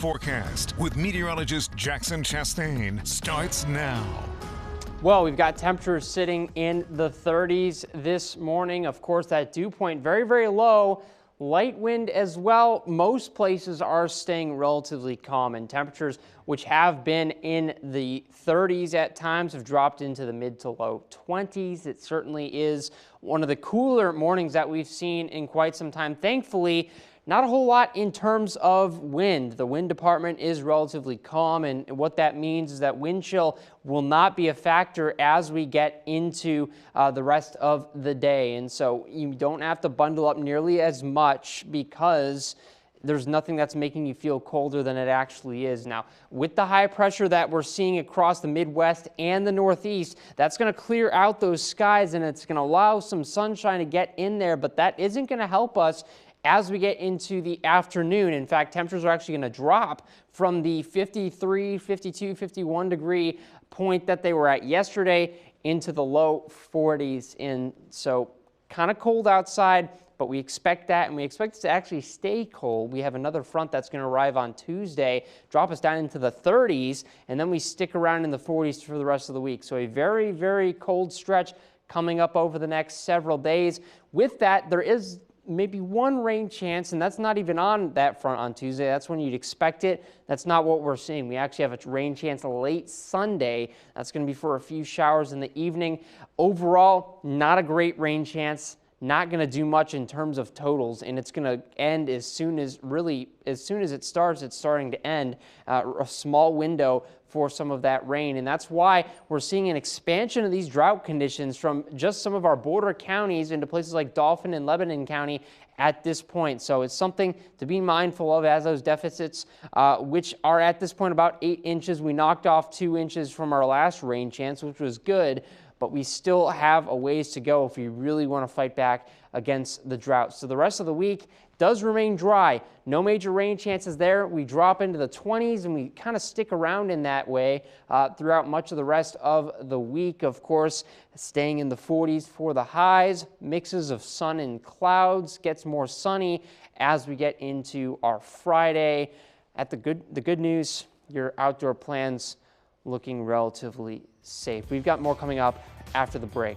Forecast with meteorologist Jackson Chastain starts now. Well, we've got temperatures sitting in the 30s this morning. Of course, that dew point very, very low. Light wind as well. Most places are staying relatively calm, and temperatures which have been in the 30s at times have dropped into the mid to low 20s. It certainly is one of the cooler mornings that we've seen in quite some time. Thankfully, not a whole lot in terms of wind. The wind department is relatively calm, and what that means is that wind chill will not be a factor as we get into the rest of the day. And so you don't have to bundle up nearly as much because there's nothing that's making you feel colder than it actually is. Now, with the high pressure that we're seeing across the Midwest and the Northeast, that's going to clear out those skies, and it's going to allow some sunshine to get in there, but that isn't going to help us as we get into the afternoon. In fact, temperatures are actually going to drop from the 53, 52, 51 degree point that they were at yesterday into the low 40s. And so kind of cold outside, but we expect that, and we expect it to actually stay cold. We have another front that's going to arrive on Tuesday, drop us down into the 30s, and then we stick around in the 40s for the rest of the week. So a very, very cold stretch coming up over the next several days. With that, there is maybe one rain chance, and that's not even on that front on Tuesday. That's when you'd expect it. That's not what we're seeing. We actually have a rain chance late Sunday. That's going to be for a few showers in the evening. Overall, not a great rain chance. Not going to do much in terms of totals, and it's going to end as soon as it starts. It's starting to end. A small window for some of that rain, and that's why we're seeing an expansion of these drought conditions from just some of our border counties into places like Dauphin and Lebanon County at this point. So it's something to be mindful of as those deficits, which are at this point about 8 inches. We knocked off 2 inches from our last rain chance, which was good, but we still have a ways to go if we really want to fight back against the drought. So the rest of the week does remain dry. No major rain chances there. We drop into the 20s, and we kind of stick around in that way throughout much of the rest of the week. Of course, staying in the 40s for the highs. Mixes of sun and clouds. Gets more sunny as we get into our Friday. The good news, your outdoor plans looking relatively safe. We've got more coming up after the break.